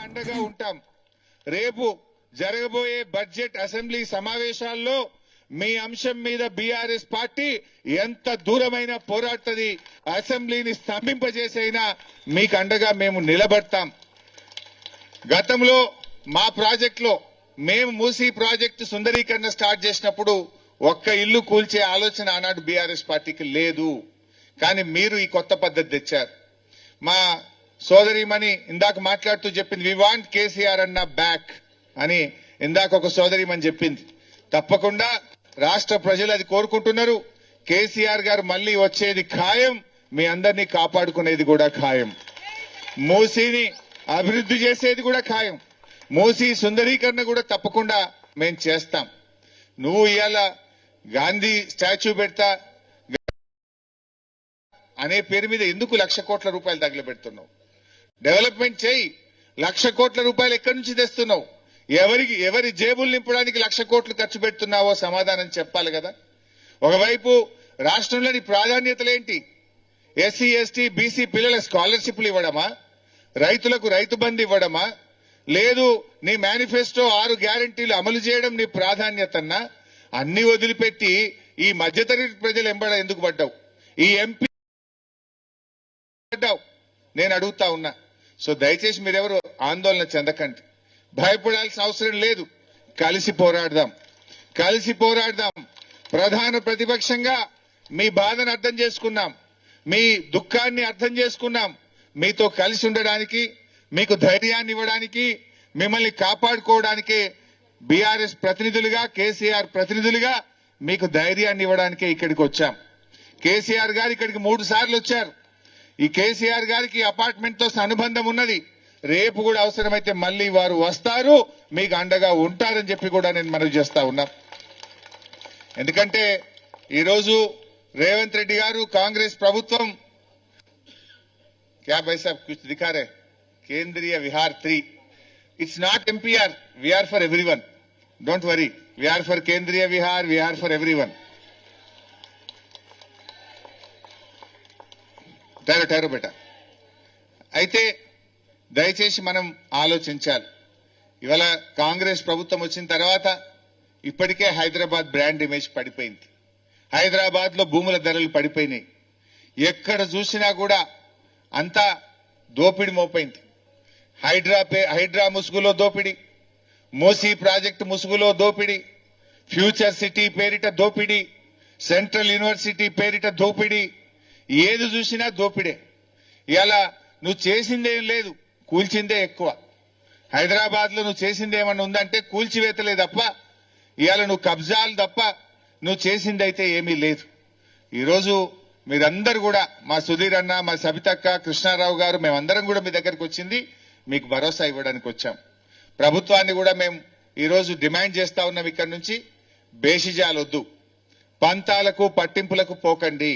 అండగా ఉంటాం. రేపు జరగబోయే బడ్జెట్ అసెంబ్లీ సమావేశాల్లో మీ అంశం మీద బీఆర్ఎస్ పార్టీ ఎంత దూరమైన పోరాడుతుంది, అసెంబ్లీని స్తంభింపజేసైనా మీకు అండగా మేము నిలబడతాం. గతంలో మా ప్రాజెక్టులో మేము మూసీ ప్రాజెక్టు సుందరీకరణ స్టార్ట్ చేసినప్పుడు ఒక్క ఇల్లు కూల్చే ఆలోచన ఆనాడు బీఆర్ఎస్ పార్టీకి లేదు. కానీ మీరు ఈ కొత్త పద్ధతి తెచ్చారు. మా సోదరిమణి ఇందాక మాట్లాడుతూ చెప్పింది, వి వాంట్ కేసీఆర్ అన్న బ్యాక్ అని ఇందాక ఒక సోదరిమణి చెప్పింది. తప్పకుండా రాష్ట్ర ప్రజలు అది కోరుకుంటున్నారు. కేసీఆర్ గారు మళ్లీ వచ్చేది ఖాయం, మీ అందరినీ కాపాడుకునేది కూడా ఖాయం, మూసీని అభివృద్ధి చేసేది కూడా ఖాయం, మూసీ సుందరీకరణ కూడా తప్పకుండా మేము చేస్తాం. నువ్వు ఇవాళ గాంధీ స్టాచ్యూ పెడతా అనే పేరు మీద ఎందుకు 1,00,000 కోట్ల రూపాయలు తగిలిపెడుతున్నావు? డెవలప్మెంట్ చేయి. 1,00,000 కోట్ల రూపాయలు ఎక్కడి నుంచి తెస్తున్నావు? ఎవరి జేబులు నింపడానికి 1,00,000 కోట్లు ఖర్చు పెడుతున్నావో సమాధానం చెప్పాలి కదా. ఒకవైపు రాష్ట్రంలోని ప్రాధాన్యతలేంటి? ఎస్సీ ఎస్టీ బీసీ పిల్లల స్కాలర్షిప్లు ఇవ్వడమా? రైతులకు రైతు బంధు ఇవ్వడమా? లేదు నీ మేనిఫెస్టో 6 గ్యారంటీలు అమలు చేయడం నీ ప్రాధాన్యతన్నా? అన్ని వదిలిపెట్టి ఈ మధ్యతరగతి ప్రజలు ఎంబడ ఎందుకు పడ్డావు? ఈ ఎంపీ పడ్డావు? నేను అడుగుతా ఉన్నా. సో దయచేసి మీరెవరు ఆందోళన చెందకండి, భయపడాల్సిన అవసరం లేదు. కలిసి పోరాడదాం, కలిసి పోరాడదాం. ప్రధాన ప్రతిపక్షంగా మీ బాధను అర్థం చేసుకున్నాం, మీ దుఃఖాన్ని అర్థం చేసుకున్నాం. మీతో కలిసి ఉండడానికి, మీకు ధైర్యాన్ని ఇవ్వడానికి, మిమ్మల్ని కాపాడుకోవడానికే బీఆర్ఎస్ ప్రతినిధులుగా, కేసీఆర్ ప్రతినిధులుగా మీకు ధైర్యాన్ని ఇవ్వడానికే ఇక్కడికి వచ్చాం. కేసీఆర్ గారు ఇక్కడికి 3 సార్లు వచ్చారు. ఈ కేసీఆర్ గారికి అపార్ట్మెంట్ తో అనుబంధం ఉన్నది. రేపు కూడా అవసరమైతే మళ్లీ వారు వస్తారు, మీకు అండగా ఉంటారని చెప్పి కూడా నేను మనవి చేస్తా ఉన్నా. ఎందుకంటే ఈరోజు రేవంత్ రెడ్డి గారు, కాంగ్రెస్ ప్రభుత్వం क्या भाई साहब कुछ दिखा रहे Kendriya Vihar 3 it's not MPR we are for everyone don't worry we are for Kendriya Vihar we are for everyone ठहरो बेटा అయితే దయచేసి మనం ఆలోచించాలి. ఇవాళ కాంగ్రెస్ ప్రభుత్వం వచ్చిన తర్వాత ఇప్పటికే హైదరాబాద్ బ్రాండ్ ఇమేజ్ పడిపోయింది. హైదరాబాద్ లో భూముల ధరలు పడిపోయినాయి. ఎక్కడ చూసినా కూడా అంతా దోపిడి మోపైంది. హైడ్రా ముసుగులో దోపిడి, మూసీ ప్రాజెక్టు ముసుగులో దోపిడి, ఫ్యూచర్ సిటీ పేరిట దోపిడి, సెంట్రల్ యూనివర్సిటీ పేరిట దోపిడి, ఏది చూసినా దోపిడే. ఇలా నువ్వు చేసిందేం లేదు, కూల్చిందే ఎక్కువ. హైదరాబాద్ లో నువ్వు చేసిందేమన్నా ఉందంటే కూల్చివేతలే తప్ప, ఇవాళ నువ్వు కబ్జాలు తప్ప నువ్వు చేసిందైతే ఏమీ లేదు. ఈరోజు మీరందరూ కూడా, మా సుధీర్ అన్న, మా సబితక్క, కృష్ణారావు గారు, మేమందరం కూడా మీ దగ్గరికి వచ్చింది మీకు భరోసా ఇవ్వడానికి వచ్చాం. ప్రభుత్వాన్ని కూడా మేము ఈరోజు డిమాండ్ చేస్తా ఉన్నాం, ఇక్కడి నుంచి బేషిజాలొద్దు, పంతాలకు పట్టింపులకు పోకండి.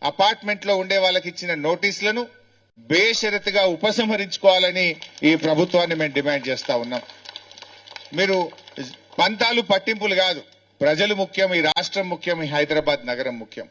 అపార్ట్మెంట్ లో ఉండే వాళ్ళకి ఇచ్చిన నోటీసులను బేషరతుగా ఉపసంహరించుకోవాలని ఈ ప్రభుత్వాన్ని మేము డిమాండ్ చేస్తా ఉన్నాం. మీరు పంతాలు పట్టింపులు కాదు, ప్రజలు ముఖ్యం, ఈ రాష్ట్రం ముఖ్యం, ఈ హైదరాబాద్ నగరం ముఖ్యం.